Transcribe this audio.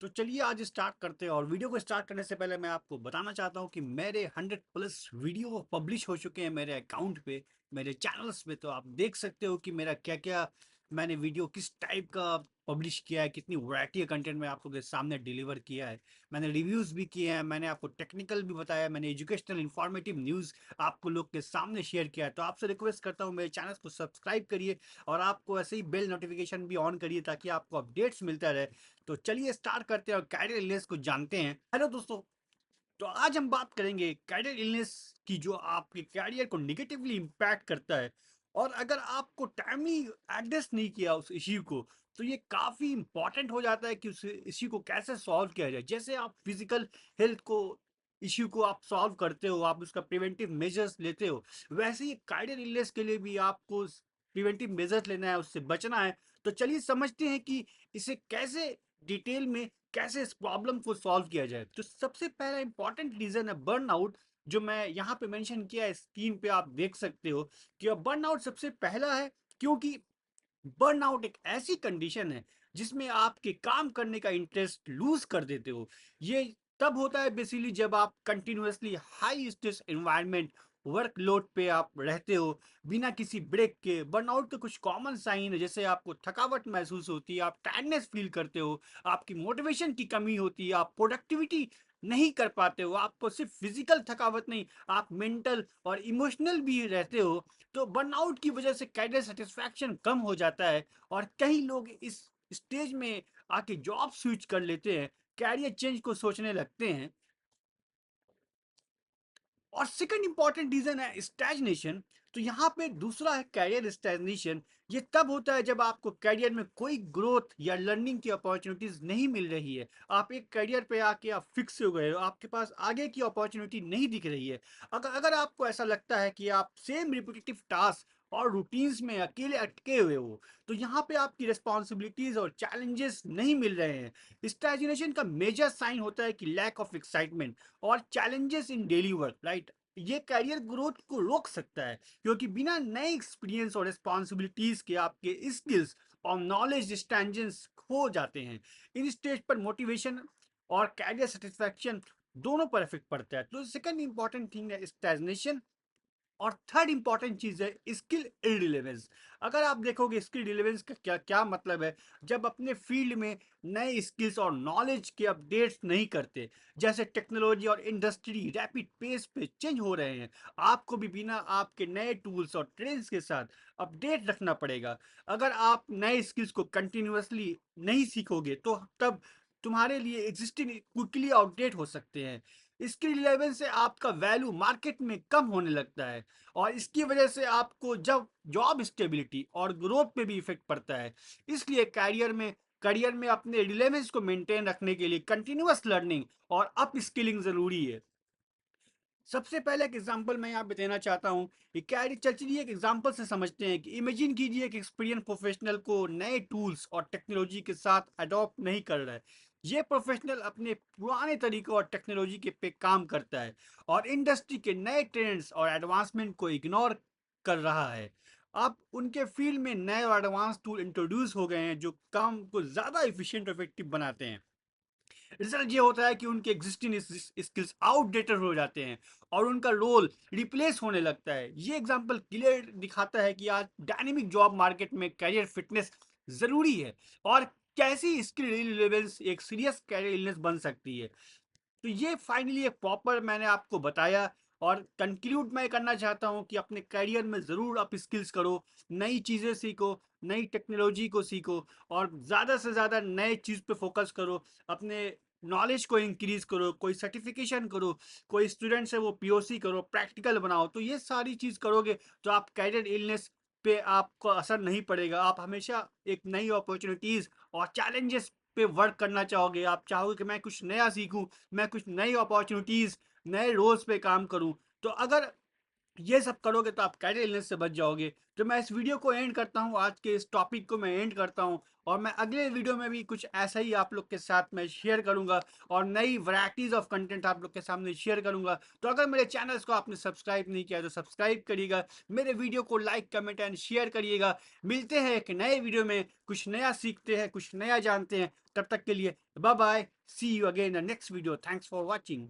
तो चलिए आज स्टार्ट करते हैं। और वीडियो को स्टार्ट करने से पहले मैं आपको बताना चाहता हूँ कि मेरे 100+ वीडियो पब्लिश हो चुके हैं मेरे अकाउंट पे, मेरे चैनल्स पे। तो आप देख सकते हो कि मेरा क्या क्या मैंने वीडियो किस टाइप का पब्लिश किया है, कितनी वैरायटी का कंटेंट मैं आपको के सामने डिलीवर किया है। मैंने रिव्यूज़ भी किए हैं, मैंने आपको टेक्निकल भी बताया, मैंने एजुकेशनल इन्फॉर्मेटिव न्यूज़ आपको लोग के सामने शेयर किया है। तो आपसे रिक्वेस्ट करता हूँ मेरे चैनल को सब्सक्राइब करिए और आपको ऐसे ही बेल नोटिफिकेशन भी ऑन करिए ताकि आपको अपडेट्स मिलता रहे। तो चलिए स्टार्ट करते हैं और कैरियर इलनेस को जानते हैं। हेलो दोस्तों, तो आज हम बात करेंगे कैरियर इलनेस की जो आपके कैरियर को निगेटिवली इम्पैक्ट करता है। और अगर आपको टाइमली एड्रेस नहीं किया उस इश्यू को, तो ये काफ़ी इंपॉर्टेंट हो जाता है कि उस इश्यू को कैसे सॉल्व किया जाए। जैसे आप फिजिकल हेल्थ को इश्यू को आप सॉल्व करते हो, आप उसका प्रिवेंटिव मेजर्स लेते हो, वैसे ही कैरियर इलनेस के लिए भी आपको प्रिवेंटिव मेजर्स लेना है, उससे बचना है। तो चलिए समझते हैं कि इसे कैसे डिटेल में कैसे इस प्रॉब्लम को सॉल्व किया जाए। तो सबसे पहला इंपॉर्टेंट रीजन है बर्नआउट, जो मैं यहाँ पे मेंशन किया है, स्क्रीन पे आप देख सकते हो कि बर्नआउट सबसे पहला है। क्योंकि बर्नआउट एक ऐसी कंडीशन है जिसमें आपके काम करने का इंटरेस्ट लूज कर देते हो। ये तब होता है बेसिकली जब आप continuously high stress environment workload पे आप रहते हो बिना किसी ब्रेक के। बर्नआउट के कुछ कॉमन साइन है, जैसे आपको थकावट महसूस होती है, आप टायर्डनेस फील करते हो, आपकी मोटिवेशन की कमी होती है, आप प्रोडक्टिविटी नहीं कर पाते हो, आपको सिर्फ फिजिकल थकावट नहीं, आप मेंटल और इमोशनल भी रहते हो। तो बर्नआउट की वजह से कैरियर सेटिस्फैक्शन कम हो जाता है और कई लोग इस स्टेज में आके जॉब स्विच कर लेते हैं, कैरियर चेंज को सोचने लगते हैं। और सेकंड इंपॉर्टेंट रीजन है स्टैग्नेशन। तो यहाँ पे दूसरा है कैरियर स्टैग्नेशन। ये तब होता है जब आपको कैरियर में कोई ग्रोथ या लर्निंग की अपॉर्चुनिटीज नहीं मिल रही है। आप एक कैरियर पे आके आप फिक्स हो गए हो, आपके पास आगे की अपॉर्चुनिटी नहीं दिख रही है। अगर अगर आपको ऐसा लगता है कि आप सेम रिपीटेटिव टास्क और रूटीन्स में अकेले अटके हुए हो, तो यहाँ पे आपकी रिस्पॉन्सिबिलिटीज और चैलेंजेस नहीं मिल रहे हैं। स्टैग्नेशन का मेजर साइन होता है कि लैक ऑफ एक्साइटमेंट और challenges in daily work, right. ये करियर ग्रोथ को रोक सकता है क्योंकि बिना नए एक्सपीरियंस और रिस्पॉन्सिबिलिटीज के आपके स्किल्स और नॉलेज स्टैंडर्ड्स खो जाते हैं। इन स्टेज पर मोटिवेशन और कैरियर सेटिस्फैक्शन दोनों पर इफेक्ट पड़ता है। तो सेकंड इंपॉर्टेंट थिंग है स्टैग्नेशन। और थर्ड इंपॉर्टेंट चीज है स्किल इररिलेवेंस। अगर आप देखोगे स्किल रिलेवेंस का क्या क्या मतलब है, जब अपने फील्ड में नए स्किल्स और नॉलेज के अपडेट्स नहीं करते, जैसे टेक्नोलॉजी और इंडस्ट्री रैपिड पेस पे चेंज हो रहे हैं, आपको भी बिना आपके नए टूल्स और ट्रेंड्स के साथ अपडेट रखना पड़ेगा। अगर आप नए स्किल्स को कंटिन्यूअसली नहीं सीखोगे तो तब तुम्हारे लिए एग्जिस्टिंग क्विकली आउटडेट हो सकते हैं। इसकी रिलेवेंस से आपका वैल्यू मार्केट में कम होने लगता है और इसकी वजह से आपको जब जॉब स्टेबिलिटी और ग्रोथ पे भी इफेक्ट पड़ता है। इसलिए करियर में अपने रिलेवेंस को मेंटेन रखने के लिए कंटिन्यूअस लर्निंग और अप स्किलिंग जरूरी है। सबसे पहले एक एग्जांपल मैं यहाँ पे देना चाहता हूँ कि चल चलिए एक एग्जांपल से समझते हैं कि इमेजिन कीजिए एक एक्सपीरियंस प्रोफेशनल को नए टूल्स और टेक्नोलॉजी के साथ अडॉप्ट नहीं कर रहा है। ये प्रोफेशनल अपने पुराने तरीकों और टेक्नोलॉजी के पे काम करता है और इंडस्ट्री के नए ट्रेंड्स और एडवांसमेंट को इग्नोर कर रहा है। अब उनके फील्ड में नए और एडवांस टूल इंट्रोड्यूस हो गए हैं जो काम को ज़्यादा इफिशिएंट और इफेक्टिव बनाते हैं। रिजल्ट ये होता है कि उनके एग्जिस्टिंग स्किल्स आउटडेटेड हो जाते हैं और उनका रोल रिप्लेस होने लगता है। ये एग्जांपल क्लियर दिखाता है कि आज डायनेमिक जॉब मार्केट में कैरियर फिटनेस जरूरी है और कैसी स्किल रिलेवेंस एक सीरियस कैरियर इलनेस बन सकती है। तो ये फाइनली एक प्रॉपर मैंने आपको बताया। और कंक्लूड मैं करना चाहता हूँ कि अपने करियर में ज़रूर आप स्किल्स करो, नई चीज़ें सीखो, नई टेक्नोलॉजी को सीखो और ज़्यादा से ज़्यादा नए चीज़ पे फोकस करो। अपने नॉलेज को इंक्रीज करो, कोई सर्टिफिकेशन करो, कोई स्टूडेंट है वो पीओसी करो, प्रैक्टिकल बनाओ। तो ये सारी चीज़ करोगे तो आप कैरियर इलनेस पे आपको असर नहीं पड़ेगा। आप हमेशा एक नई अपॉर्चुनिटीज़ और चैलेंजेस पे वर्क करना चाहोगे। आप चाहोगे कि मैं कुछ नया सीखूं, मैं कुछ नई अपॉर्चुनिटीज़ नए रोल्स पे काम करूं। तो अगर ये सब करोगे तो आप कैरियर इलनेस से बच जाओगे। तो मैं इस वीडियो को एंड करता हूं, आज के इस टॉपिक को मैं एंड करता हूं और मैं अगले वीडियो में भी कुछ ऐसा ही आप लोग के साथ मैं शेयर करूंगा और नई वैरायटीज ऑफ कंटेंट आप लोग के सामने शेयर करूंगा। तो अगर मेरे चैनल्स को आपने सब्सक्राइब नहीं किया तो सब्सक्राइब करिएगा, मेरे वीडियो को लाइक कमेंट एंड शेयर करिएगा। मिलते हैं एक नए वीडियो में, कुछ नया सीखते हैं, कुछ नया जानते हैं। तब तक के लिए bye bye, see you again in the next video. Thanks for watching.